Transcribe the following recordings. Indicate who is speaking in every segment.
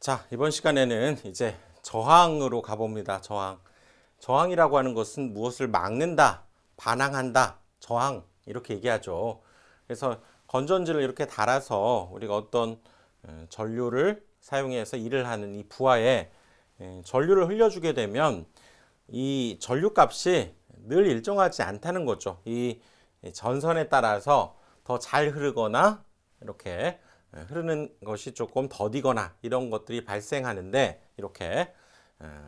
Speaker 1: 자, 이번 시간에는 이제 저항으로 가봅니다. 저항. 저항이라고 하는 것은 무엇을 막는다, 반항한다, 저항, 이렇게 얘기하죠. 그래서 건전지를 이렇게 달아서 우리가 어떤 전류를 사용해서 일을 하는 이 부하에 전류를 흘려주게 되면 이 전류 값이 늘 일정하지 않다는 거죠. 이 전선에 따라서 더 잘 흐르거나 이렇게 흐르는 것이 조금 더디거나 이런 것들이 발생하는데, 이렇게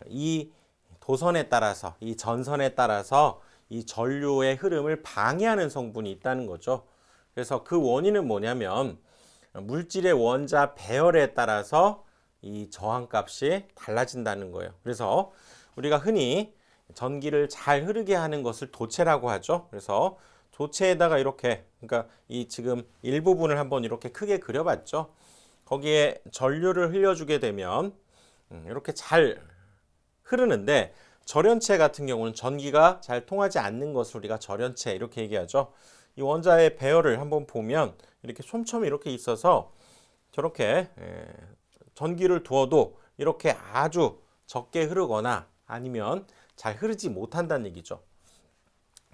Speaker 1: 이 도선에 따라서, 이 전선에 따라서 이 전류의 흐름을 방해하는 성분이 있다는 거죠. 그래서 그 원인은 뭐냐면 물질의 원자 배열에 따라서 이 저항값이 달라진다는 거예요. 그래서 우리가 흔히 전기를 잘 흐르게 하는 것을 도체라고 하죠. 그래서 도체에다가 이렇게, 그러니까 이 지금 일부분을 한번 이렇게 크게 그려봤죠. 거기에 전류를 흘려주게 되면 이렇게 잘 흐르는데, 절연체 같은 경우는 전기가 잘 통하지 않는 것을 우리가 절연체 이렇게 얘기하죠. 이 원자의 배열을 한번 보면 이렇게 촘촘히 이렇게 있어서 저렇게 전기를 두어도 이렇게 아주 적게 흐르거나 아니면 잘 흐르지 못한다는 얘기죠.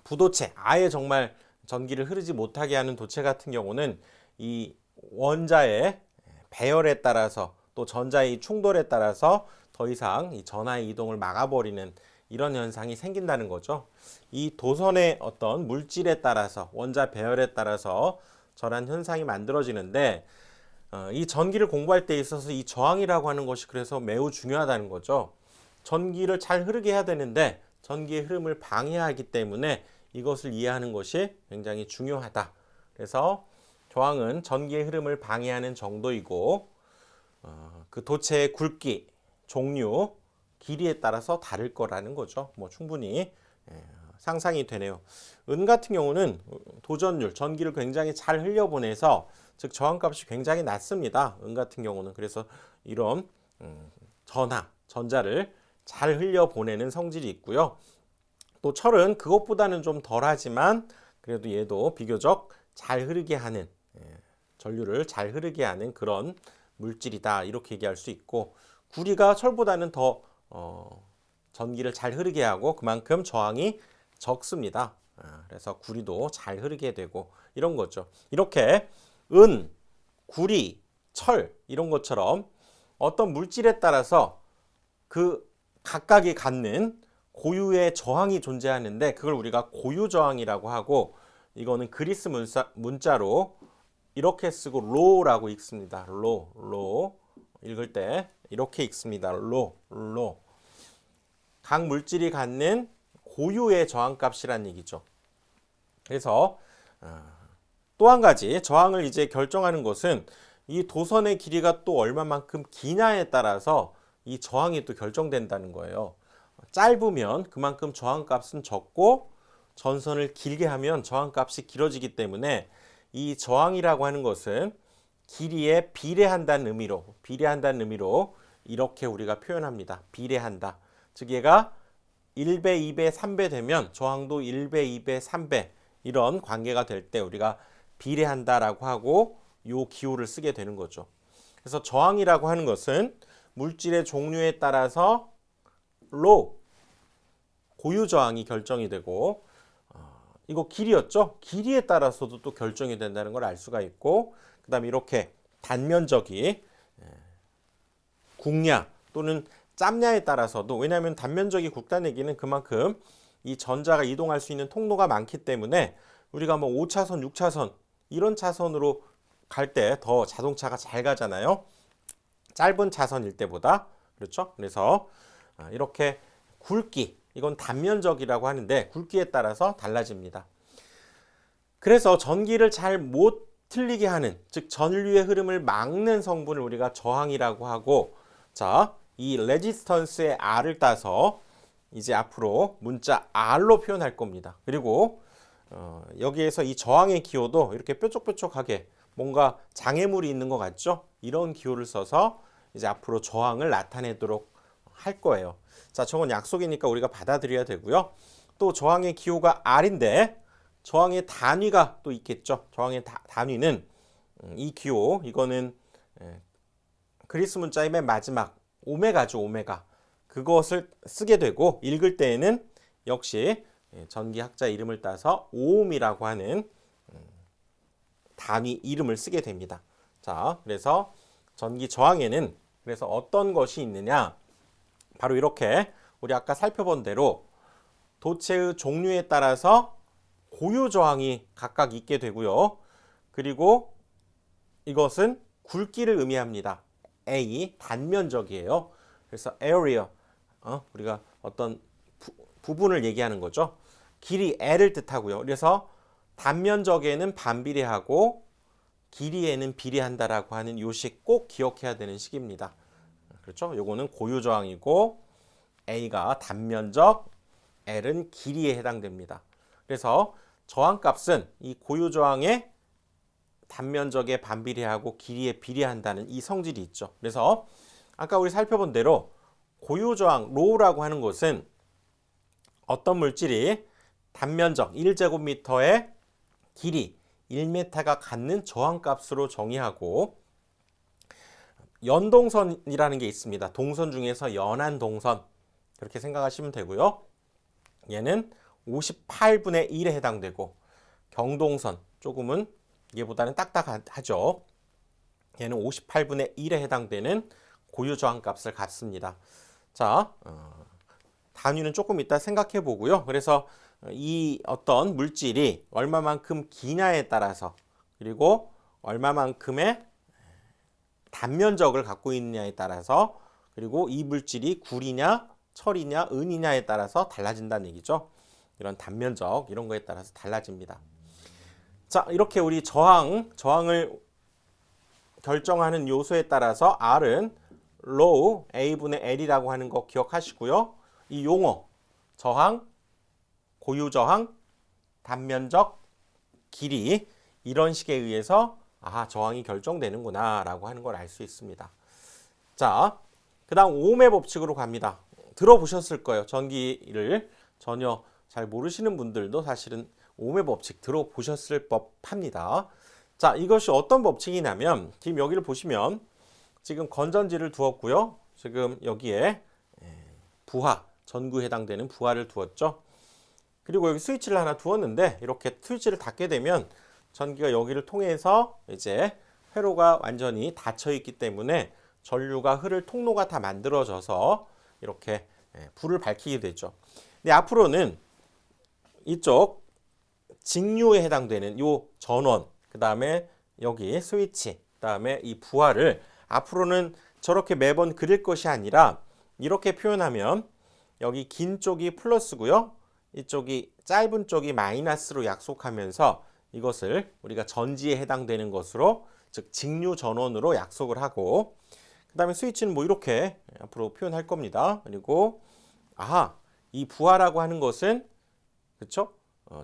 Speaker 1: 부도체, 아예 정말 전기를 흐르지 못하게 하는 도체 같은 경우는 이 원자의 배열에 따라서 또 전자의 충돌에 따라서 더 이상 이 전하의 이동을 막아버리는 이런 현상이 생긴다는 거죠. 이 도선의 어떤 물질에 따라서, 원자 배열에 따라서 저런 현상이 만들어지는데, 이 전기를 공부할 때 있어서 이 저항이라고 하는 것이 그래서 매우 중요하다는 거죠. 전기를 잘 흐르게 해야 되는데 전기의 흐름을 방해하기 때문에 이것을 이해하는 것이 굉장히 중요하다. 그래서 저항은 전기의 흐름을 방해하는 정도이고, 그 도체의 굵기, 종류, 길이에 따라서 다를 거라는 거죠. 뭐 충분히 상상이 되네요. 은 같은 경우는 도전율, 전기를 굉장히 잘 흘려보내서, 즉 저항값이 굉장히 낮습니다. 은 같은 경우는. 그래서 이런 전하, 전자를 잘 흘려보내는 성질이 있고요. 또 철은 그것보다는 좀 덜하지만 그래도 얘도 비교적 잘 흐르게 하는, 전류를 잘 흐르게 하는 그런 물질이다, 이렇게 얘기할 수 있고, 구리가 철보다는 더 전기를 잘 흐르게 하고 그만큼 저항이 적습니다. 그래서 구리도 잘 흐르게 되고 이런 거죠. 이렇게 은, 구리, 철 이런 것처럼 어떤 물질에 따라서 그 각각이 갖는 고유의 저항이 존재하는데, 그걸 우리가 고유 저항이라고 하고, 이거는 그리스 문자로 이렇게 쓰고 로라고 읽습니다. 로 읽을 때 이렇게 읽습니다. 로. 각 물질이 갖는 고유의 저항값이란 얘기죠. 그래서 또 한 가지 저항을 이제 결정하는 것은 이 도선의 길이가 또 얼마만큼 기냐에 따라서 이 저항이 또 결정된다는 거예요. 짧으면 그만큼 저항값은 적고, 전선을 길게 하면 저항값이 길어지기 때문에 이 저항이라고 하는 것은 길이에 비례한다는 의미로 이렇게 우리가 표현합니다. 비례한다. 즉 얘가 1배, 2배, 3배 되면 저항도 1배, 2배, 3배 이런 관계가 될 때 우리가 비례한다라고 하고 요 기호를 쓰게 되는 거죠. 그래서 저항이라고 하는 것은 물질의 종류에 따라서 고유 저항이 결정이 되고, 이거 길이였죠? 길이에 따라서도 또 결정이 된다는 걸 알 수가 있고, 그 다음에 이렇게 단면적이 굵냐 또는 짧냐에 따라서도, 왜냐하면 단면적이 굵다는 얘기는 그만큼 이 전자가 이동할 수 있는 통로가 많기 때문에 우리가 뭐 5차선, 6차선 이런 차선으로 갈 때 더 자동차가 잘 가잖아요. 짧은 차선일 때보다. 그렇죠? 그래서 이렇게 굵기, 이건 단면적이라고 하는데 굵기에 따라서 달라집니다. 그래서 전기를 잘 못 틀리게 하는, 즉 전류의 흐름을 막는 성분을 우리가 저항이라고 하고, 자, 이 레지스턴스의 R을 따서 이제 앞으로 문자 R로 표현할 겁니다. 그리고 여기에서 이 저항의 기호도 이렇게 뾰족뾰족하게 뭔가 장애물이 있는 것 같죠? 이런 기호를 써서 이제 앞으로 저항을 나타내도록 할 거예요. 자, 저건 약속이니까 우리가 받아들여야 되고요. 또 저항의 기호가 R인데 저항의 단위가 또 있겠죠. 저항의 단위는 이 기호, 이거는 그리스 문자의 맨 마지막 오메가죠, 오메가. 그것을 쓰게 되고 읽을 때에는 역시 전기학자 이름을 따서 오음이라고 하는 단위 이름을 쓰게 됩니다. 자, 그래서 전기 저항에는 그래서 어떤 것이 있느냐? 바로 이렇게 우리 아까 살펴본 대로 도체의 종류에 따라서 고유 저항이 각각 있게 되고요. 그리고 이것은 굵기를 의미합니다. A, 단면적이에요. 그래서 area, 우리가 어떤 부분을 얘기하는 거죠. 길이 L을 뜻하고요. 그래서 단면적에는 반비례하고 길이에는 비례한다라고 하는 요식 꼭 기억해야 되는 식입니다. 그렇죠? 요거는 고유 저항이고 A가 단면적, L은 길이에 해당됩니다. 그래서 저항값은 이 고유 저항의 단면적에 반비례하고 길이에 비례한다는 이 성질이 있죠. 그래서 아까 우리 살펴본 대로 고유 저항, 로우라고 하는 것은 어떤 물질이 단면적 1제곱미터의 길이 1m가 갖는 저항값으로 정의하고 연동선이라는 게 있습니다. 동선 중에서 연한 동선 그렇게 생각하시면 되고요. 얘는 58분의 1에 해당되고 경동선 조금은 얘보다는 딱딱하죠. 얘는 58분의 1에 해당되는 고유 저항값을 갖습니다. 자, 단위는 조금 이따 생각해 보고요. 그래서 이 어떤 물질이 얼마만큼 기냐에 따라서 그리고 얼마만큼의 단면적을 갖고 있느냐에 따라서 그리고 이 물질이 구리냐 철이냐 은이냐에 따라서 달라진다는 얘기죠. 이런 단면적 이런 거에 따라서 달라집니다. 자, 이렇게 우리 저항을 결정하는 요소에 따라서 R은 low A분의 L이라고 하는 거 기억하시고요. 이 용어 저항, 고유 저항, 단면적, 길이 이런 식에 의해서 저항이 결정되는구나 라고 하는 걸 알 수 있습니다. 자, 그 다음 오음의 법칙으로 갑니다. 들어보셨을 거예요. 전기를 전혀 잘 모르시는 분들도 사실은 오음의 법칙 들어보셨을 법합니다. 자, 이것이 어떤 법칙이냐면 지금 여기를 보시면 지금 건전지를 두었고요. 지금 여기에 부하, 전구에 해당되는 부하를 두었죠. 그리고 여기 스위치를 하나 두었는데 이렇게 스위치를 닫게 되면 전기가 여기를 통해서 이제 회로가 완전히 닫혀 있기 때문에 전류가 흐를 통로가 다 만들어져서 이렇게 불을 밝히게 되죠. 근데 앞으로는 이쪽 직류에 해당되는 요 전원, 그 다음에 여기 스위치, 그 다음에 이 부하를 앞으로는 저렇게 매번 그릴 것이 아니라 이렇게 표현하면 여기 긴 쪽이 플러스고요. 이쪽이 짧은 쪽이 마이너스로 약속하면서 이것을 우리가 전지에 해당되는 것으로 즉 직류 전원으로 약속을 하고 그 다음에 스위치는 뭐 이렇게 앞으로 표현할 겁니다. 그리고 이 부하라고 하는 것은 그렇죠?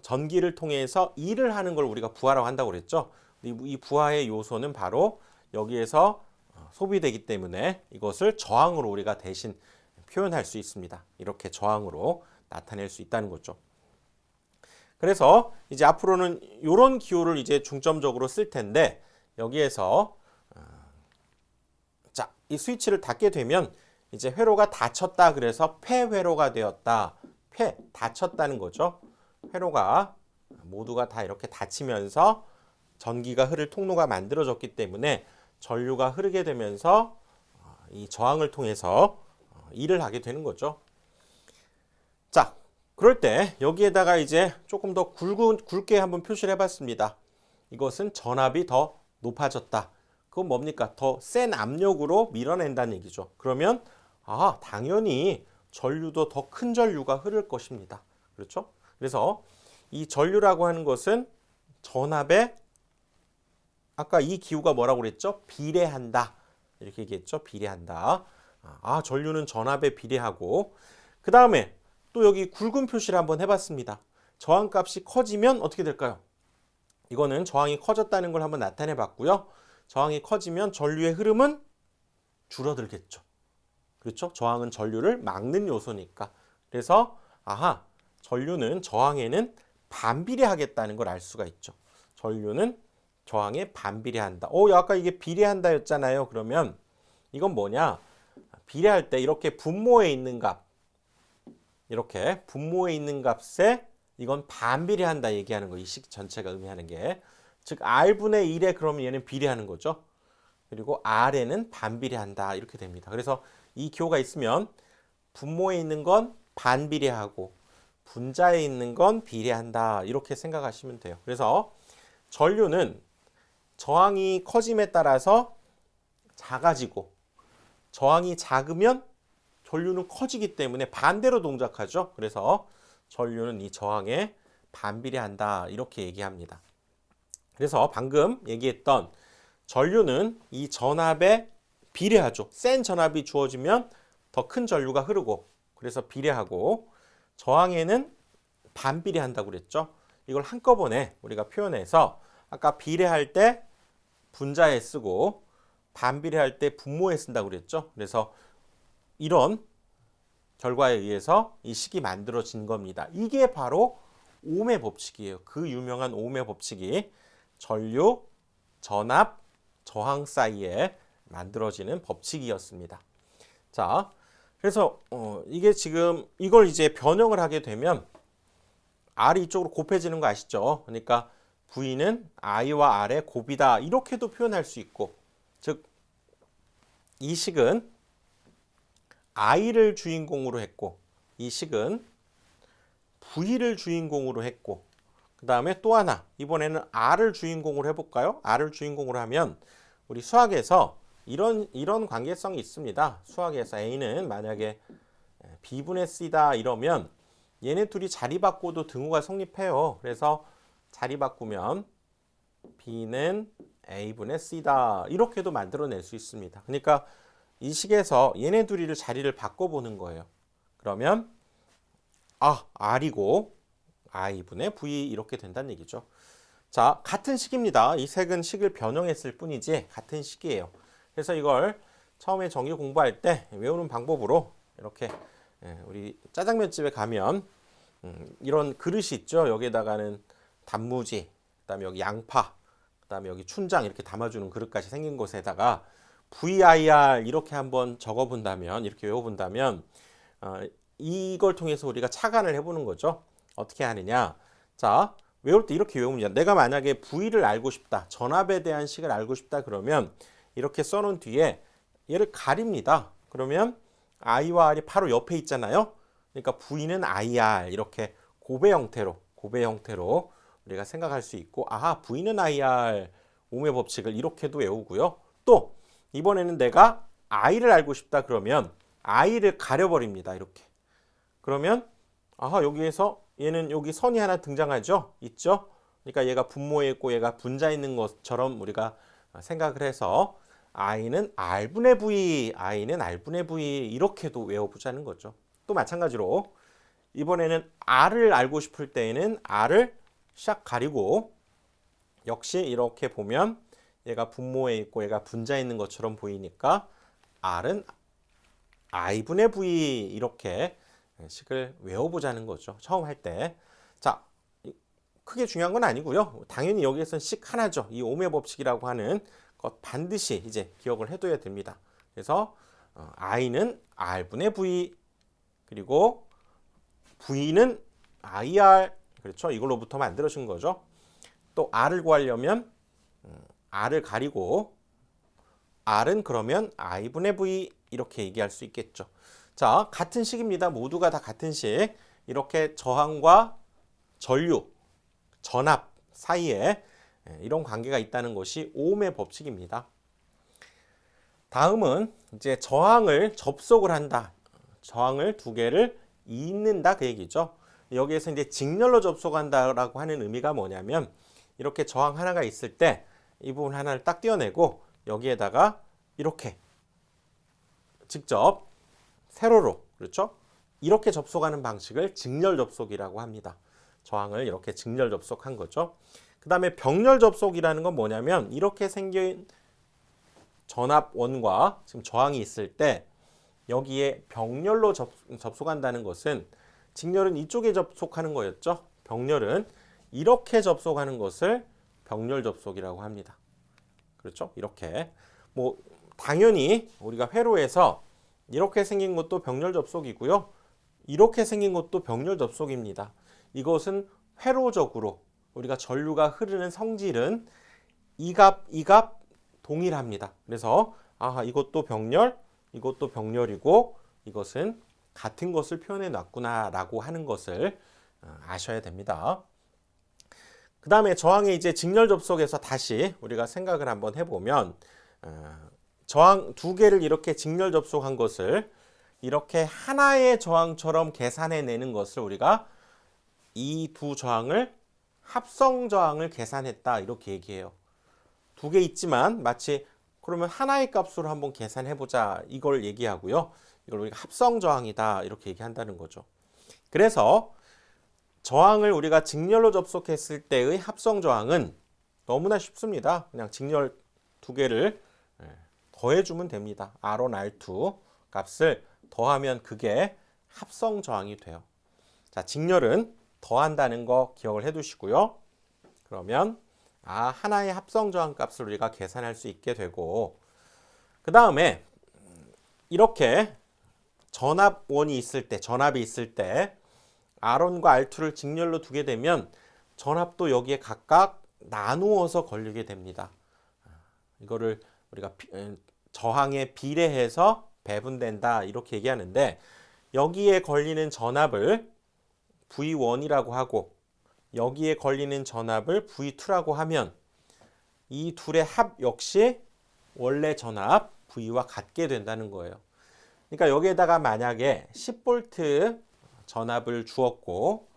Speaker 1: 전기를 통해서 일을 하는 걸 우리가 부하라고 한다고 그랬죠. 이 부하의 요소는 바로 여기에서 소비되기 때문에 이것을 저항으로 우리가 대신 표현할 수 있습니다. 이렇게 저항으로 나타낼 수 있다는 거죠. 그래서 이제 앞으로는 이런 기호를 이제 중점적으로 쓸 텐데 여기에서 자, 이 스위치를 닫게 되면 이제 회로가 닫혔다 그래서 폐회로가 되었다. 닫혔다는 거죠. 회로가 모두가 다 이렇게 닫히면서 전기가 흐를 통로가 만들어졌기 때문에 전류가 흐르게 되면서 이 저항을 통해서 일을 하게 되는 거죠. 자, 그럴 때 여기에다가 이제 조금 더 굵게 한번 표시를 해봤습니다. 이것은 전압이 더 높아졌다. 그건 뭡니까? 더 센 압력으로 밀어낸다는 얘기죠. 그러면 당연히 전류도 더 큰 전류가 흐를 것입니다. 그렇죠? 그래서 이 전류라고 하는 것은 전압에 아까 이 기호가 뭐라고 그랬죠? 비례한다. 이렇게 얘기했죠? 비례한다. 전류는 전압에 비례하고 그 다음에 또 여기 굵은 표시를 한번 해봤습니다. 저항값이 커지면 어떻게 될까요? 이거는 저항이 커졌다는 걸 한번 나타내 봤고요. 저항이 커지면 전류의 흐름은 줄어들겠죠. 그렇죠? 저항은 전류를 막는 요소니까. 그래서 전류는 저항에는 반비례하겠다는 걸 알 수가 있죠. 전류는 저항에 반비례한다. 아까 이게 비례한다였잖아요. 그러면 이건 뭐냐? 비례할 때 이렇게 분모에 있는 값, 이렇게 분모에 있는 값에 이건 반비례한다 얘기하는 거. 이 식 전체가 의미하는 게. 즉 R분의 1에 그러면 얘는 비례하는 거죠. 그리고 R에는 반비례한다 이렇게 됩니다. 그래서 이 기호가 있으면 분모에 있는 건 반비례하고 분자에 있는 건 비례한다 이렇게 생각하시면 돼요. 그래서 전류는 저항이 커짐에 따라서 작아지고 저항이 작으면 전류는 커지기 때문에 반대로 동작하죠. 그래서 전류는 이 저항에 반비례한다 이렇게 얘기합니다. 그래서 방금 얘기했던 전류는 이 전압에 비례하죠. 센 전압이 주어지면 더 큰 전류가 흐르고 그래서 비례하고 저항에는 반비례한다고 그랬죠. 이걸 한꺼번에 우리가 표현해서 아까 비례할 때 분자에 쓰고 반비례할 때 분모에 쓴다고 그랬죠. 그래서 이런 결과에 의해서 이 식이 만들어진 겁니다. 이게 바로 ohm의 법칙이에요. 그 유명한 ohm의 법칙이 전류, 전압, 저항 사이에 만들어지는 법칙이었습니다. 자, 그래서 이게 지금 이걸 이제 변형을 하게 되면 R이 이쪽으로 곱해지는 거 아시죠? 그러니까 V는 I와 R의 곱이다 이렇게도 표현할 수 있고, 즉 이 식은 I를 주인공으로 했고 이 식은 V를 주인공으로 했고 그 다음에 또 하나 이번에는 R을 주인공으로 해볼까요? R을 주인공으로 하면 우리 수학에서 이런 관계성이 있습니다. 수학에서 A는 만약에 B분의 C다 이러면 얘네 둘이 자리 바꿔도 등호가 성립해요. 그래서 자리 바꾸면 B는 A분의 C다 이렇게도 만들어낼 수 있습니다. 그러니까 이 식에서 얘네 둘이를 자리를 바꿔보는 거예요. 그러면 R이고 I분의 V 이렇게 된다는 얘기죠. 자, 같은 식입니다. 이 색은 식을 변형했을 뿐이지 같은 식이에요. 그래서 이걸 처음에 정리 공부할 때 외우는 방법으로 이렇게 우리 짜장면집에 가면 이런 그릇이 있죠. 여기에다가는 단무지, 그다음에 여기 양파, 그다음에 여기 춘장 이렇게 담아주는 그릇까지 생긴 곳에다가 VIR 이렇게 한번 적어본다면, 이렇게 외워본다면 이걸 통해서 우리가 착안을 해보는 거죠. 어떻게 하느냐? 자, 외울 때 이렇게 외웁니다. 내가 만약에 V를 알고 싶다, 전압에 대한 식을 알고 싶다 그러면 이렇게 써놓은 뒤에 얘를 가립니다. 그러면 I와 R이 바로 옆에 있잖아요. 그러니까 V는 IR 이렇게 곱의 형태로 우리가 생각할 수 있고, V는 IR ohm의 법칙을 이렇게도 외우고요. 또 이번에는 내가 I를 알고 싶다 그러면 I를 가려버립니다. 이렇게. 그러면 여기에서 얘는 여기 선이 하나 등장하죠. 있죠. 그러니까 얘가 분모에 있고 얘가 분자에 있는 것처럼 우리가 생각을 해서 I는 R분의 V, I는 R분의 V 이렇게도 외워보자는 거죠. 또 마찬가지로 이번에는 R을 알고 싶을 때에는 R을 샥 가리고 역시 이렇게 보면 얘가 분모에 있고 얘가 분자에 있는 것처럼 보이니까 R은 I분의 V 이렇게 식을 외워보자는 거죠. 처음 할 때. 자, 크게 중요한 건 아니고요. 당연히 여기에서는 식 하나죠. 이 ohm의 법칙이라고 하는 것 반드시 이제 기억을 해둬야 됩니다. 그래서 I는 R분의 V 그리고 V는 IR 그렇죠. 이걸로부터 만들어진 거죠. 또 R을 구하려면 R을 가리고 R은 그러면 I분의 V 이렇게 얘기할 수 있겠죠. 자, 같은 식입니다. 모두가 다 같은 식. 이렇게 저항과 전류, 전압 사이에 이런 관계가 있다는 것이 ohm의 법칙입니다. 다음은 이제 저항을 접속을 한다. 저항을 두 개를 잇는다 그 얘기죠. 여기에서 이제 직렬로 접속한다라고 하는 의미가 뭐냐면 이렇게 저항 하나가 있을 때 이 부분 하나를 딱 떼어내고 여기에다가 이렇게 직접 세로로, 그렇죠? 이렇게 접속하는 방식을 직렬 접속이라고 합니다. 저항을 이렇게 직렬 접속한 거죠. 그 다음에 병렬 접속이라는 건 뭐냐면 이렇게 생긴 전압원과 지금 저항이 있을 때 여기에 병렬로 접속한다는 것은 직렬은 이쪽에 접속하는 거였죠. 병렬은 이렇게 접속하는 것을 병렬 접속이라고 합니다. 그렇죠? 이렇게 당연히 우리가 회로에서 이렇게 생긴 것도 병렬 접속이고요. 이렇게 생긴 것도 병렬 접속입니다. 이것은 회로적으로 우리가 전류가 흐르는 성질은 이 값 동일합니다. 그래서 이것도 병렬, 이것도 병렬이고 이것은 같은 것을 표현해 놨구나라고 하는 것을 아셔야 됩니다. 그 다음에 저항의 이제 직렬 접속에서 다시 우리가 생각을 한번 해보면 저항 두 개를 이렇게 직렬 접속한 것을 이렇게 하나의 저항처럼 계산해내는 것을 우리가 이 두 저항을 합성 저항을 계산했다 이렇게 얘기해요. 두 개 있지만 마치 그러면 하나의 값으로 한번 계산해보자 이걸 얘기하고요. 이걸 우리가 합성 저항이다 이렇게 얘기한다는 거죠. 그래서 저항을 우리가 직렬로 접속했을 때의 합성 저항은 너무나 쉽습니다. 그냥 직렬 두 개를 더해주면 됩니다. R1, R2 값을 더하면 그게 합성 저항이 돼요. 자, 직렬은 더한다는 거 기억을 해두시고요. 그러면 하나의 합성 저항 값을 우리가 계산할 수 있게 되고 그 다음에 이렇게 전압이 있을 때 R1과 R2를 직렬로 두게 되면 전압도 여기에 각각 나누어서 걸리게 됩니다. 이거를 우리가 저항에 비례해서 배분된다 이렇게 얘기하는데 여기에 걸리는 전압을 V1이라고 하고 여기에 걸리는 전압을 V2라고 하면 이 둘의 합 역시 원래 전압 V와 같게 된다는 거예요. 그러니까 여기에다가 만약에 10V 전압을 주었고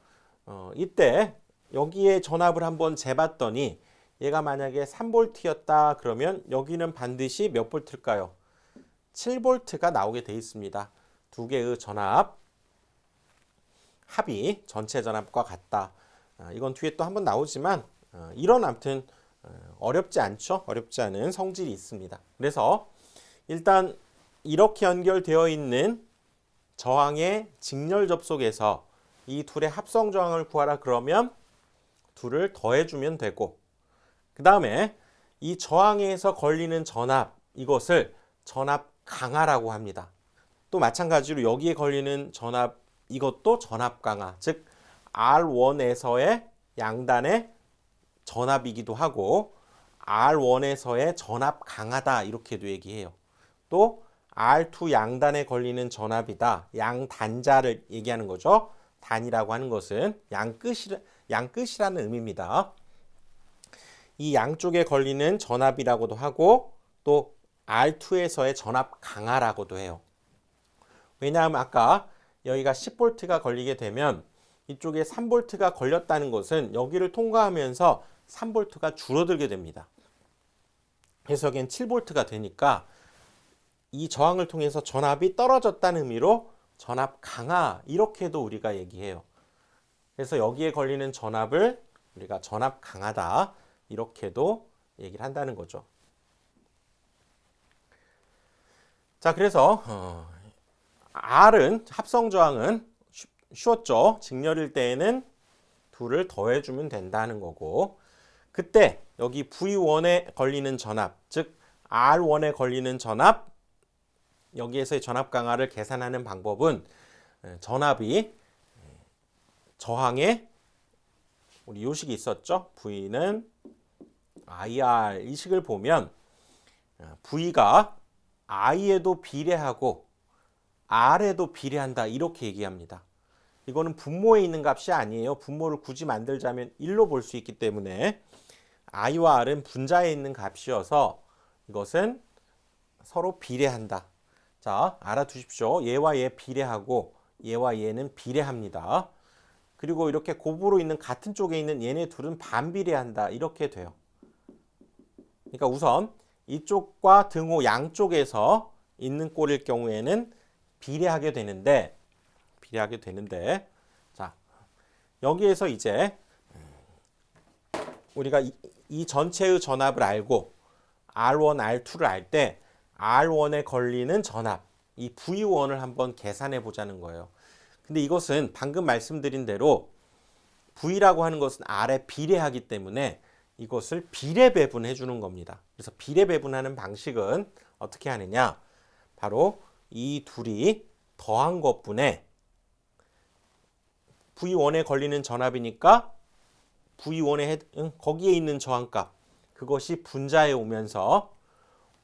Speaker 1: 이때 여기에 전압을 한번 재봤더니 얘가 만약에 3V였다 그러면 여기는 반드시 몇 볼트일까요? 7V가 나오게 돼 있습니다. 두 개의 전압 합이 전체 전압과 같다. 이건 뒤에 또 한번 나오지만 이런 아무튼 어렵지 않죠? 어렵지 않은 성질이 있습니다. 그래서 일단 이렇게 연결되어 있는 저항의 직렬 접속에서 이 둘의 합성 저항을 구하라 그러면 둘을 더해주면 되고 그 다음에 이 저항에서 걸리는 전압 이것을 전압 강하라고 합니다. 또 마찬가지로 여기에 걸리는 전압 이것도 전압 강하 즉 R1에서의 양단의 전압이기도 하고 R1에서의 전압 강하다 이렇게도 얘기해요. 또 R2 양단에 걸리는 전압이다. 양단자를 얘기하는 거죠. 단이라고 하는 것은 양끝이라는 의미입니다. 이 양쪽에 걸리는 전압이라고도 하고 또 R2에서의 전압 강하라고도 해요. 왜냐하면 아까 여기가 10V가 걸리게 되면 이쪽에 3V가 걸렸다는 것은 여기를 통과하면서 3V가 줄어들게 됩니다. 그래서 여기는 7V가 되니까 이 저항을 통해서 전압이 떨어졌다는 의미로 전압 강하 이렇게도 우리가 얘기해요. 그래서 여기에 걸리는 전압을 우리가 전압 강하다 이렇게도 얘기를 한다는 거죠. 자, 그래서 R은 합성 저항은 쉬웠죠. 직렬일 때에는 둘을 더해주면 된다는 거고 그때 여기 V1에 걸리는 전압 즉 R1에 걸리는 전압 여기에서의 전압 강하를 계산하는 방법은 전압이 저항에 우리 요식이 있었죠. V는 IR 이 식을 보면 V가 I에도 비례하고 R에도 비례한다 이렇게 얘기합니다. 이거는 분모에 있는 값이 아니에요. 분모를 굳이 만들자면 1로 볼 수 있기 때문에 I와 R은 분자에 있는 값이어서 이것은 서로 비례한다. 자, 알아두십시오. 얘와 얘 비례하고 얘와 얘는 비례합니다. 그리고 이렇게 곱으로 있는 같은 쪽에 있는 얘네 둘은 반비례한다. 이렇게 돼요. 그러니까 우선 이쪽과 등호 양쪽에서 있는 꼴일 경우에는 비례하게 되는데 자, 여기에서 이제 우리가 이 전체의 전압을 알고 R1, R2를 알 때 R1에 걸리는 전압, 이 V1을 한번 계산해 보자는 거예요. 근데 이것은 방금 말씀드린 대로 V라고 하는 것은 R에 비례하기 때문에 이것을 비례 배분해 주는 겁니다. 그래서 비례 배분하는 방식은 어떻게 하느냐? 바로 이 둘이 더한 것분에 V1에 걸리는 전압이니까 V1에 거기에 있는 저항값 그것이 분자에 오면서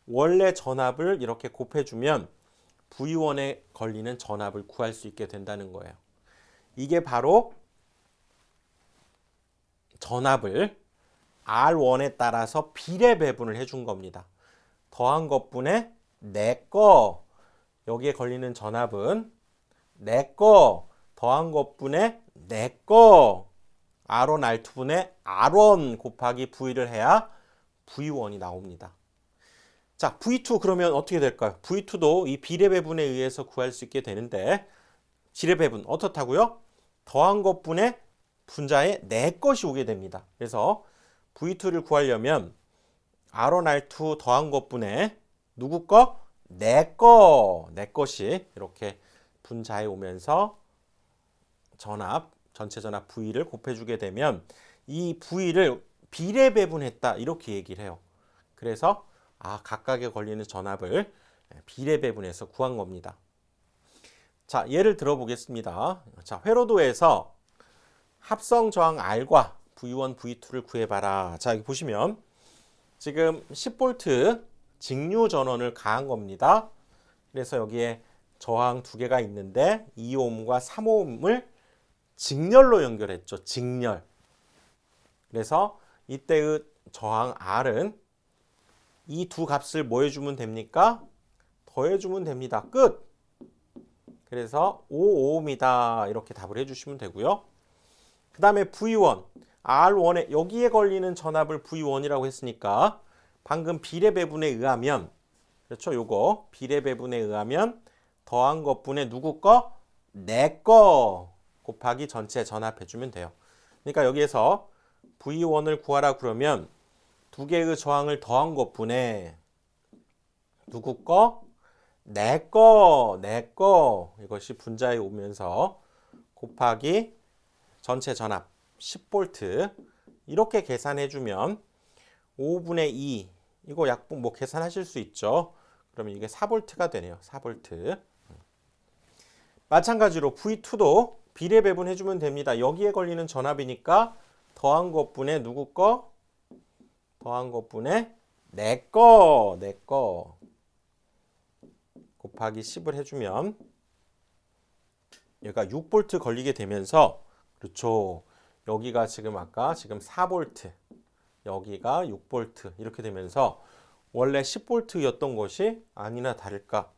Speaker 1: 원래 전압을 이렇게 곱해주면 V1에 걸리는 전압을 구할 수 있게 된다는 거예요. 이게 바로 전압을 R1에 따라서 비례 배분을 해준 겁니다. 더한 것분에 내 거, 여기에 걸리는 전압은 내 거, 더한 것분에 내 거, R1, R2분의 R1 곱하기 V를 해야 V1이 나옵니다. 자, V2 그러면 어떻게 될까요? V2도 이 비례 배분에 의해서 구할 수 있게 되는데 비례 배분 어떻다고요? 더한 것분에 분자에 내 것이 오게 됩니다. 그래서 V2를 구하려면 R1, R2 더한 것분에 누구 거? 내 것이 이렇게 분자에 오면서 전압, 전체 전압 V를 곱해주게 되면 이 V를 비례 배분했다 이렇게 얘기를 해요. 그래서 각각에 걸리는 전압을 비례 배분해서 구한 겁니다. 자, 예를 들어보겠습니다. 자, 회로도에서 합성 저항 R과 V1, V2를 구해봐라. 자, 여기 보시면 지금 10V 직류 전원을 가한 겁니다. 그래서 여기에 저항 두 개가 있는데 2ohm과 3ohm을 직렬로 연결했죠. 직렬. 그래서 이때의 저항 R은 이 두 값을 뭐 해주면 됩니까? 더해주면 됩니다. 끝! 그래서 5ohm이다. 이렇게 답을 해주시면 되고요. 그 다음에 V1, R1에 여기에 걸리는 전압을 V1이라고 했으니까 방금 비례 배분에 의하면 그렇죠? 요거 비례 배분에 의하면 더한 것분에 누구 거? 내 거 곱하기 전체 전압해주면 돼요. 그러니까 여기에서 V1을 구하라 그러면 두 개의 저항을 더한 것분에 누구 거? 내 거 이것이 분자에 오면서 곱하기 전체 전압 10V 이렇게 계산해주면 5분의 2 이거 약분 뭐 계산하실 수 있죠. 그러면 이게 4V가 되네요. 4V. 마찬가지로 V2도 비례 배분해주면 됩니다. 여기에 걸리는 전압이니까 더한 것분에 누구 거? 더한 것분에 내 거 곱하기 10을 해주면 얘가 6V 걸리게 되면서 그렇죠. 여기가 지금 아까 지금 4V 여기가 6V 이렇게 되면서 원래 10V였던 것이 아니나 다를까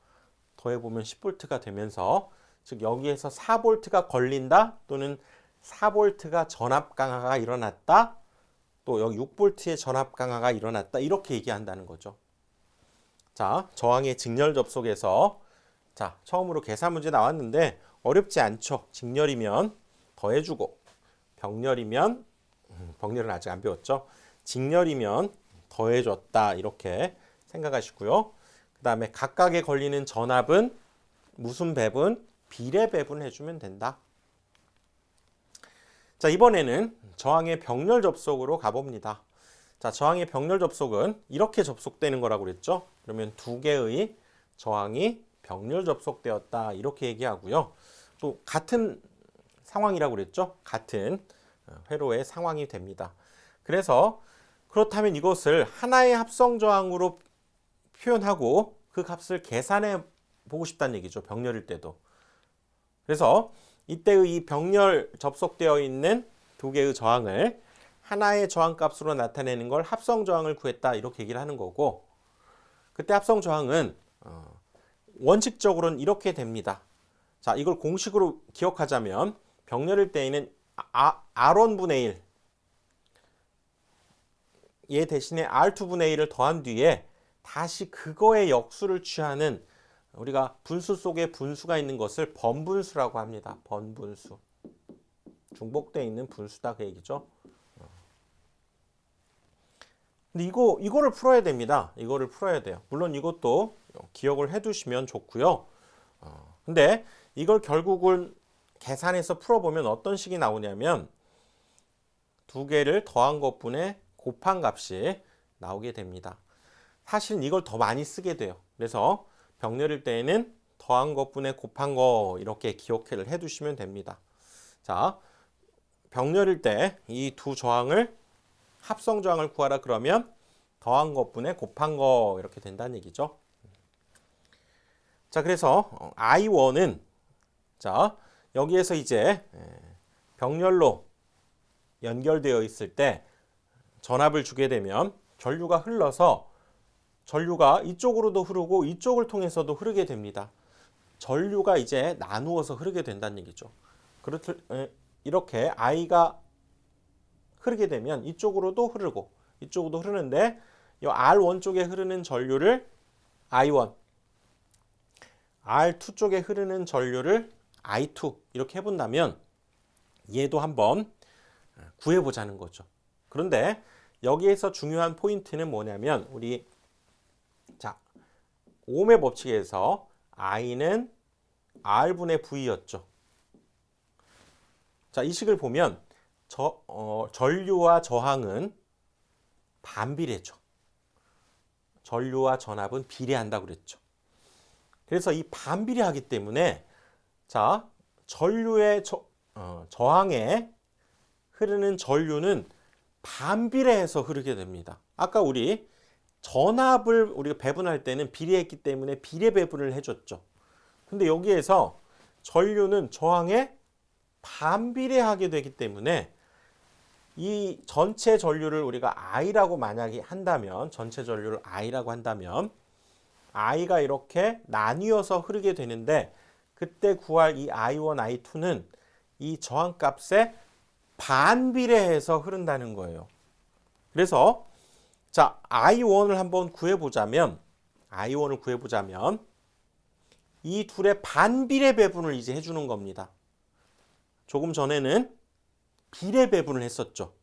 Speaker 1: 더해보면 10V가 되면서 즉 여기에서 4V가 걸린다 또는 4V가 전압 강화가 일어났다 또 여기 6V의 전압 강화가 일어났다 이렇게 얘기한다는 거죠. 자, 저항의 직렬 접속에서 자 처음으로 계산 문제 나왔는데 어렵지 않죠. 직렬이면 더해주고 병렬이면 병렬은 아직 안 배웠죠. 직렬이면 더해줬다 이렇게 생각하시고요. 그 다음에 각각에 걸리는 전압은 무슨 배분? 비례 배분해주면 된다. 자, 이번에는 저항의 병렬 접속으로 가봅니다. 자, 저항의 병렬 접속은 이렇게 접속되는 거라고 그랬죠. 그러면 두 개의 저항이 병렬 접속되었다 이렇게 얘기하고요. 또 같은 상황이라고 그랬죠. 같은 회로의 상황이 됩니다. 그래서 그렇다면 이것을 하나의 합성 저항으로 표현하고 그 값을 계산해 보고 싶다는 얘기죠. 병렬일 때도. 그래서 이때의 이 병렬 접속되어 있는 두 개의 저항을 하나의 저항값으로 나타내는 걸 합성 저항을 구했다 이렇게 얘기를 하는 거고 그때 합성 저항은 원칙적으로는 이렇게 됩니다. 자, 이걸 공식으로 기억하자면 병렬일 때에는 R1분의 1 얘 대신에 R2분의 1을 더한 뒤에 다시 그거의 역수를 취하는 우리가 분수 속에 분수가 있는 것을 번분수라고 합니다. 번분수. 중복되어 있는 분수다 그 얘기죠. 근데 이거를 풀어야 됩니다. 이거를 풀어야 돼요. 물론 이것도 기억을 해두시면 좋고요. 근데 이걸 결국은 계산해서 풀어보면 어떤 식이 나오냐면 두 개를 더한 것분에 곱한 값이 나오게 됩니다. 사실 이걸 더 많이 쓰게 돼요. 그래서 병렬일 때에는 더한 것분의 곱한 거 이렇게 기억을 해두시면 됩니다. 자, 병렬일 때 이 두 저항을 합성 저항을 구하라 그러면 더한 것분의 곱한 거 이렇게 된다는 얘기죠. 자, 그래서 I1은 자, 여기에서 이제 병렬로 연결되어 있을 때 전압을 주게 되면 전류가 흘러서 전류가 이쪽으로도 흐르고 이쪽을 통해서도 흐르게 됩니다. 전류가 이제 나누어서 흐르게 된다는 얘기죠. 이렇게 I가 흐르게 되면 이쪽으로도 흐르고 이쪽으로도 흐르는데 이 R1 쪽에 흐르는 전류를 I1, R2 쪽에 흐르는 전류를 I2 이렇게 해본다면 얘도 한번 구해보자는 거죠. 그런데 여기에서 중요한 포인트는 뭐냐면 우리 자 오음의 법칙에서 I는 R분의 V였죠. 자, 이 식을 보면 전류와 저항은 반비례죠. 전류와 전압은 비례한다고 그랬죠. 그래서 이 반비례하기 때문에 자 전류의 저항에 흐르는 전류는 반비례해서 흐르게 됩니다. 아까 우리 전압을 우리가 배분할 때는 비례했기 때문에 비례 배분을 해줬죠. 근데 여기에서 전류는 저항에 반비례하게 되기 때문에 이 전체 전류를 우리가 I라고 만약에 한다면 전체 전류를 I라고 한다면 I가 이렇게 나뉘어서 흐르게 되는데 그때 구할 이 I1, I2는 이 저항값에 반비례해서 흐른다는 거예요. 그래서 자 I1을 한번 구해보자면 이 둘의 반비례 배분을 이제 해주는 겁니다. 조금 전에는 비례 배분을 했었죠.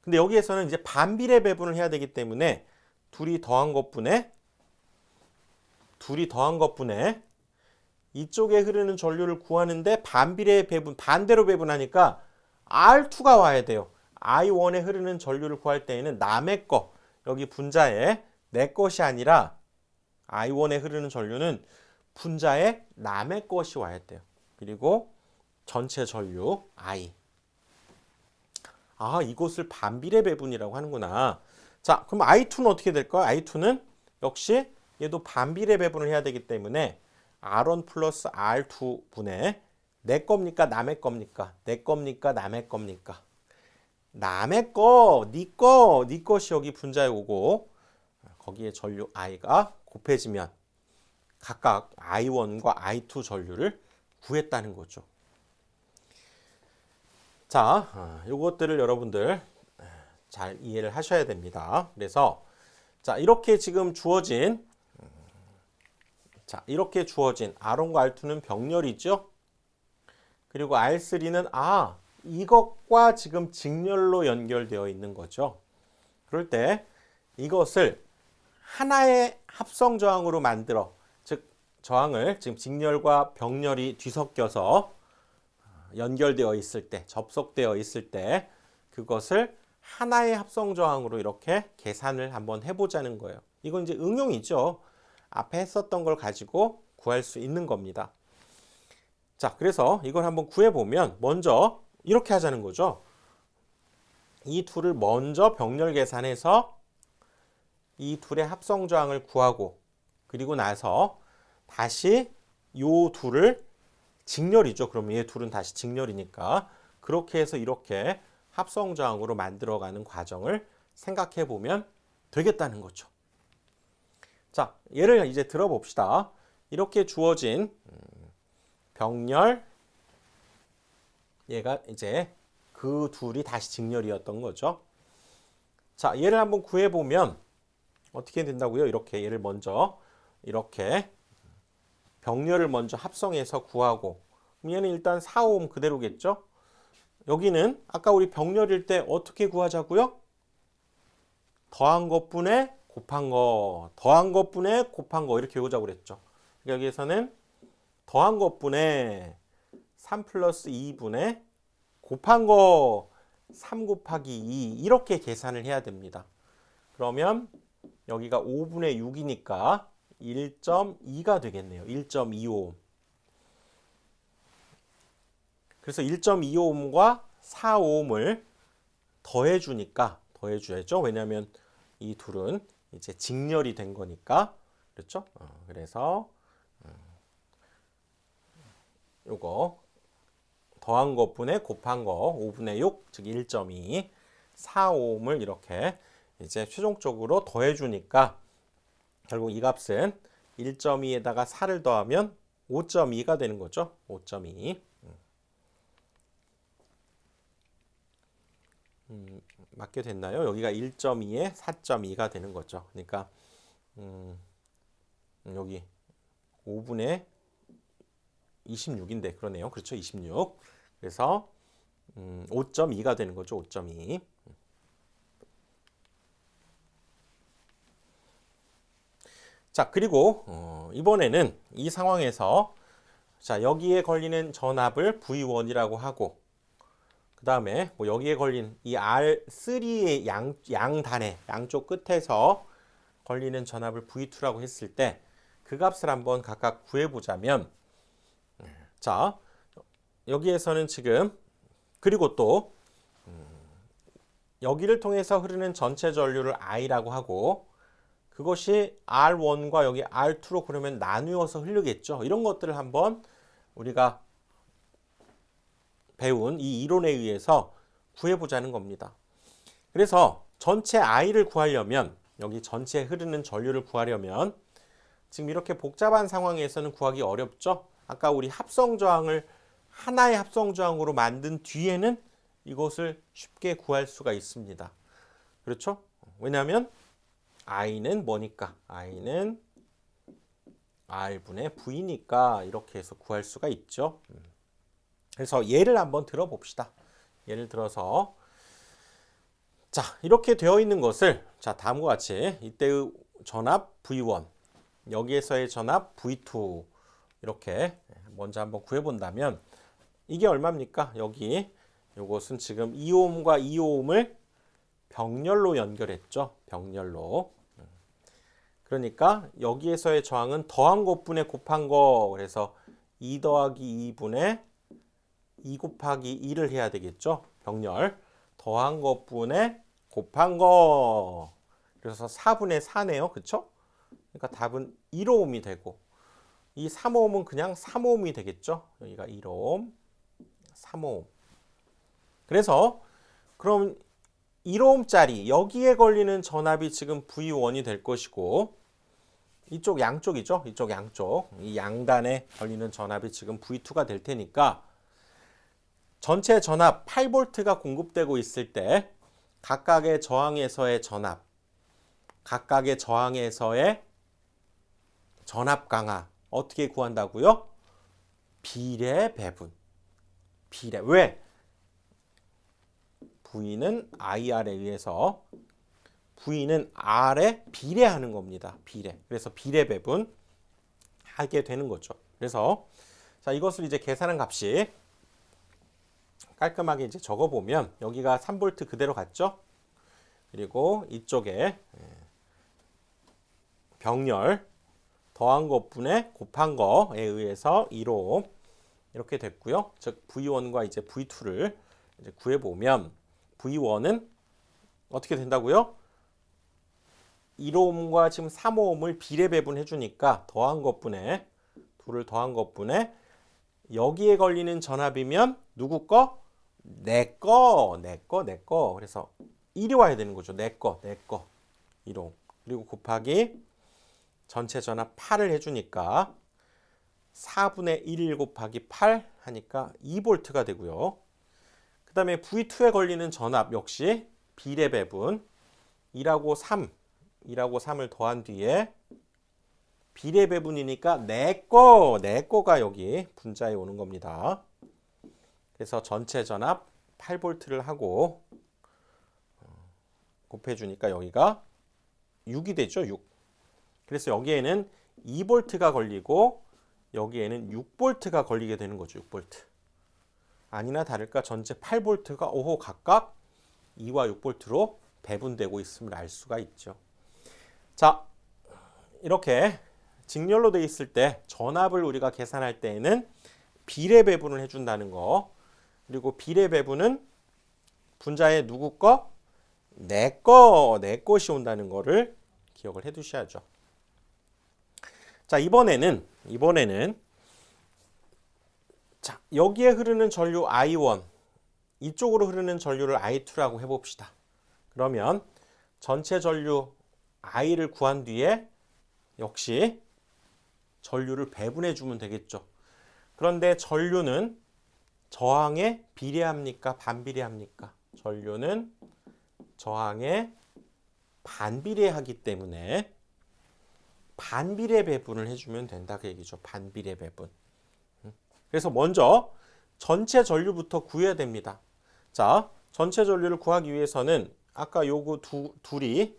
Speaker 1: 근데 여기에서는 이제 반비례 배분을 해야 되기 때문에 둘이 더한 것분에 이쪽에 흐르는 전류를 구하는데 반비례 배분, 반대로 배분하니까 R2가 와야 돼요. I1에 흐르는 전류를 구할 때에는 남의 거, 여기 분자에 내 것이 아니라 I1에 흐르는 전류는 분자에 남의 것이 와야 돼요. 그리고 전체 전류 I. 아, 이것을 반비례 배분이라고 하는구나. 자, 그럼 I2는 어떻게 될까요? I2는 역시 얘도 반비례 배분을 해야 되기 때문에 R1 플러스 R2분의 내 겁니까? 남의 겁니까? 내 겁니까? 남의 겁니까? 남의 거, 네 것이 여기 분자에 오고 거기에 전류 I가 곱해지면 각각 I1과 I2 전류를 구했다는 거죠. 자, 요것들을 여러분들 잘 이해를 하셔야 됩니다. 그래서 자, 이렇게 지금 주어진 R1과 R2는 병렬이죠. 그리고 R3는 이것과 지금 직렬로 연결되어 있는 거죠. 그럴 때 이것을 하나의 합성 저항으로 만들어, 즉 저항을 지금 직렬과 병렬이 뒤섞여서 연결되어 있을 때, 접속되어 있을 때 그것을 하나의 합성 저항으로 이렇게 계산을 한번 해보자는 거예요. 이건 이제 응용이죠. 앞에 했었던 걸 가지고 구할 수 있는 겁니다. 자, 그래서 이걸 한번 구해보면 먼저 이렇게 하자는 거죠. 이 둘을 먼저 병렬 계산해서 이 둘의 합성 저항을 구하고 그리고 나서 다시 요 둘을 직렬이죠. 그럼 얘 둘은 다시 직렬이니까 그렇게 해서 이렇게 합성 저항으로 만들어가는 과정을 생각해 보면 되겠다는 거죠. 자, 예를 이제 들어봅시다. 이렇게 주어진 병렬, 얘가 이제 그 둘이 다시 직렬이었던 거죠. 자, 얘를 한번 구해보면 어떻게 된다고요? 이렇게 얘를 먼저 이렇게 병렬을 먼저 합성해서 구하고, 얘는 일단 4옴 그대로겠죠? 여기는 아까 우리 병렬일 때 어떻게 구하자고요? 더한 것분의 곱한 거, 더한 것분의 곱한 거 이렇게 외우자고 그랬죠. 여기에서는 더한 것분의 3 플러스 2분의 곱한 거 3 곱하기 2 이렇게 계산을 해야 됩니다. 그러면 여기가 5분의 6이니까 1.2가 되겠네요. 1.25옴. 그래서 1.25옴과 4옴을 더해줘야죠. 왜냐하면 이 둘은 이제 직렬이 된 거니까. 그렇죠? 그래서 요거 더한 것분에 곱한 거 5분의 6, 즉 1.2, 4옴을 이렇게 이제 최종적으로 더해주니까 결국 이 값은 1.2에다가 4를 더하면 5.2가 되는 거죠. 5.2. 맞게 됐나요? 여기가 1.2에 4.2가 되는 거죠. 그러니까 여기 5분의 26인데 그러네요. 그렇죠? 26. 그래서 5.2가 되는 거죠. 5.2. 자, 그리고 이번에는 이 상황에서 자, 여기에 걸리는 전압을 V1이라고 하고 그 다음에 뭐 여기에 걸린 이 R3의 양단에 양쪽 끝에서 걸리는 전압을 V2라고 했을 때 그 값을 한번 각각 구해보자면 자, 여기에서는 지금 그리고 또 여기를 통해서 흐르는 전체 전류를 I라고 하고 그것이 R1과 여기 R2로 그러면 나누어서 흐르겠죠. 이런 것들을 한번 우리가 배운 이 이론에 의해서 구해보자는 겁니다. 그래서 전체 I를 구하려면 여기 전체 흐르는 전류를 구하려면 지금 이렇게 복잡한 상황에서는 구하기 어렵죠. 아까 우리 합성저항을 하나의 합성저항으로 만든 뒤에는 이것을 쉽게 구할 수가 있습니다. 그렇죠? 왜냐하면 I는 뭐니까? I는 R분의 V니까 이렇게 해서 구할 수가 있죠. 그래서 예를 한번 들어봅시다. 예를 들어서 자, 이렇게 되어 있는 것을 자, 다음과 같이 이때의 전압 V1 여기에서의 전압 V2 이렇게 먼저 한번 구해본다면 이게 얼마입니까? 여기 요것은 지금 2옴과 2옴을 병렬로 연결했죠. 병렬로. 그러니까 여기에서의 저항은 더한 것분에 곱한 거 그래서 2 더하기 2분의 2 곱하기 2를 해야 되겠죠. 병렬. 더한 것분에 곱한 거 그래서 4분의 4네요. 그쵸? 그러니까 답은 1옴이 되고 이 3옴은 그냥 3옴이 되겠죠. 여기가 1옴, 3옴. 그래서 그럼 1옴짜리 여기에 걸리는 전압이 지금 V1이 될 것이고 이쪽 양쪽이죠. 이쪽 양쪽. 이 양단에 걸리는 전압이 지금 V2가 될 테니까 전체 전압 8V가 공급되고 있을 때 각각의 저항에서의 전압, 각각의 저항에서의 전압 강하 어떻게 구한다고요? 비례 배분. 비례. 왜? V는 IR에 의해서 V는 R에 비례하는 겁니다. 비례. 그래서 비례 배분 하게 되는 거죠. 그래서 자, 이것을 이제 계산한 값이 깔끔하게 이제 적어 보면 여기가 3V 그대로 갔죠? 그리고 이쪽에 병렬 더한 것분에 곱한 거에 의해서 1옴 이렇게 됐고요. 즉 V1과 이제 V2를 이제 구해 보면 V1은 어떻게 된다고요? 1옴과 지금 3옴을 비례 배분해 주니까 더한 것분에 둘을 더한 것분에 여기에 걸리는 전압이면 누구 거? 내 거. 그래서 1이 와야 되는 거죠. 내 거. 1옴. 그리고 곱하기 전체 전압 8을 해주니까 4분의 1 곱하기 8 하니까 2V가 되고요. 그 다음에 V2에 걸리는 전압 역시 비례 배분 2하고 3을 더한 뒤에 비례 배분이니까 내 거가 여기 분자에 오는 겁니다. 그래서 전체 전압 8V를 하고 곱해주니까 여기가 6이 되죠. 6. 그래서 여기에는 2V가 걸리고 여기에는 6V가 걸리게 되는 거죠. 6V. 아니나 다를까 전체 8V가 오호 각각 2와 6볼트로 배분되고 있음을 알 수가 있죠. 자, 이렇게 직렬로 돼 있을 때 전압을 우리가 계산할 때에는 비례 배분을 해준다는 거, 그리고 비례 배분은 분자에 누구 거? 내 것이 온다는 거를 기억을 해 두셔야죠. 자, 이번에는 자, 여기에 흐르는 전류 I1, 이쪽으로 흐르는 전류를 I2라고 해봅시다. 그러면 전체 전류 I를 구한 뒤에 역시 전류를 배분해 주면 되겠죠. 그런데 전류는 저항에 비례합니까? 반비례합니까? 전류는 저항에 반비례하기 때문에 반비례 배분을 해주면 된다 그 얘기죠. 반비례 배분. 그래서 먼저 전체 전류부터 구해야 됩니다. 자, 전체 전류를 구하기 위해서는 아까 요거 둘이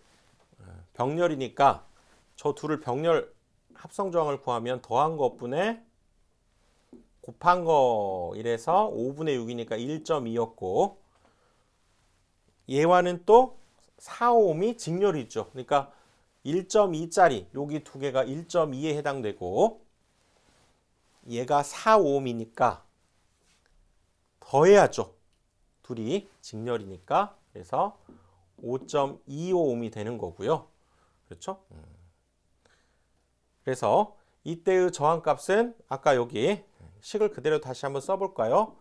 Speaker 1: 병렬이니까 저 둘을 병렬 합성 저항을 구하면 더한 것분에 곱한 거 이래서 5분의 6이니까 1.2였고 얘와는 또 4옴이 직렬이죠. 그러니까 1.2짜리 여기 두 개가 1.2에 해당되고 얘가 4옴이니까 더해야죠. 둘이 직렬이니까 그래서 5.25옴이 되는 거고요. 그렇죠? 그래서 이때의 저항값은 아까 여기 식을 그대로 다시 한번 써볼까요?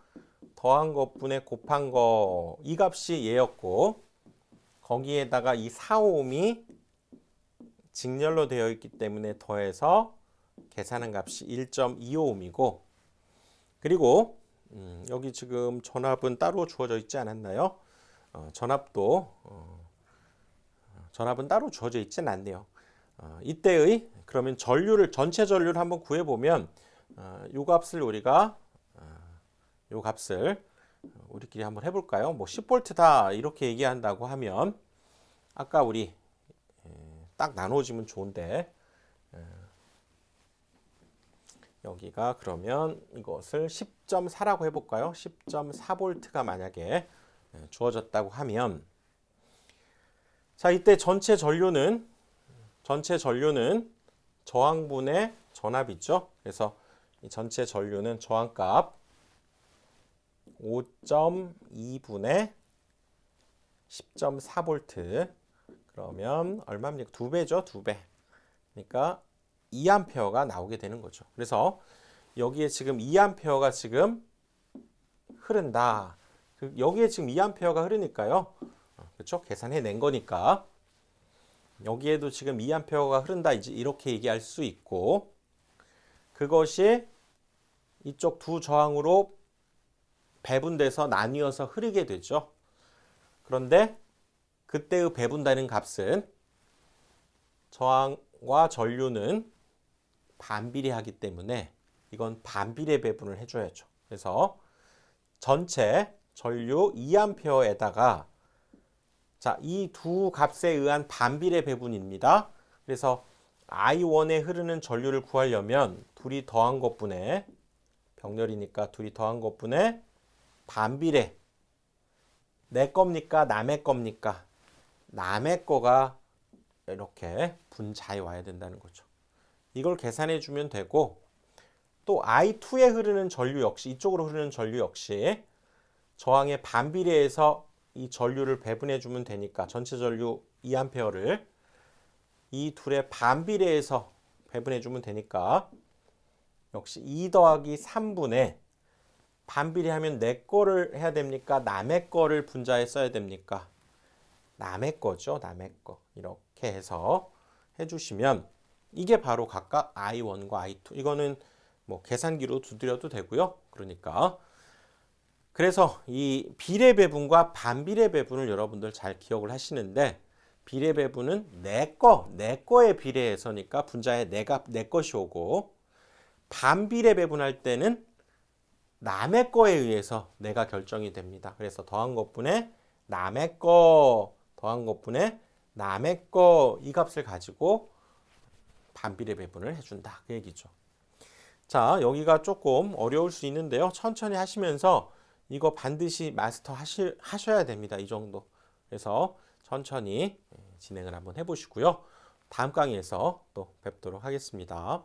Speaker 1: 더한 것분에 곱한 거 이 값이 얘였고 거기에다가 이 4옴이 직렬로 되어 있기 때문에 더해서 계산한 값이 1.25옴이고 그리고 여기 지금 전압은 따로 주어져 있지 않았나요? 전압은 따로 주어져 있지는 않네요. 이때의 그러면 전체 전류를 한번 구해보면 요 값을 우리끼리 한번 해볼까요? 뭐 10V다 이렇게 얘기한다고 하면 아까 우리 딱 나눠지면 좋은데 여기가 그러면 이것을 10.4라고 해볼까요? 10.4V가 만약에 주어졌다고 하면 자 이때 전체 전류는 저항분의 전압이죠. 그래서 이 전체 전류는 저항값 5.2분의 10.4V 그러면 얼마입니까? 2배죠. 2배. 그러니까 2A가 나오게 되는 거죠. 그래서 여기에 지금 2A가 지금 흐른다. 여기에 지금 2A가 흐르니까요. 그렇죠? 계산해 낸 거니까 여기에도 지금 2A가 흐른다. 이제 이렇게 얘기할 수 있고 그것이 이쪽 두 저항으로 배분돼서 나뉘어서 흐르게 되죠. 그런데 그때의 배분되는 값은 저항과 전류는 반비례하기 때문에 이건 반비례 배분을 해줘야죠. 그래서 전체 전류 2A에다가 자, 이 두 값에 의한 반비례 배분입니다. 그래서 I1에 흐르는 전류를 구하려면 둘이 더한 것분에 병렬이니까 둘이 더한 것분에 반비례 내 겁니까? 남의 겁니까? 남의 거가 이렇게 분자에 와야 된다는 거죠. 이걸 계산해 주면 되고 또 I2에 흐르는 전류 역시 이쪽으로 흐르는 전류 역시 저항의 반비례해서 이 전류를 배분해 주면 되니까 전체 전류 2A를 이 둘의 반비례해서 배분해 주면 되니까 역시 2 더하기 3분의 반비례하면 내 거를 해야 됩니까? 남의 거를 분자에 써야 됩니까? 남의 거죠. 남의 거. 이렇게 해서 해주시면 이게 바로 각각 I1과 I2. 이거는 뭐 계산기로 두드려도 되고요. 그러니까 그래서 이 비례 배분과 반비례 배분을 여러분들 잘 기억을 하시는데 비례 배분은 내 거에 비례해서니까 분자에 내 것이 오고 반비례 배분할 때는 남의 거에 의해서 내가 결정이 됩니다. 그래서 더한 것분에 남의 거 더한 것분에 남의 거 이 값을 가지고 반비례 배분을 해준다 그 얘기죠. 자 여기가 조금 어려울 수 있는데요. 천천히 하시면서 이거 반드시 마스터 하셔야 됩니다. 이 정도. 그래서 천천히 진행을 한번 해보시고요. 다음 강의에서 또 뵙도록 하겠습니다.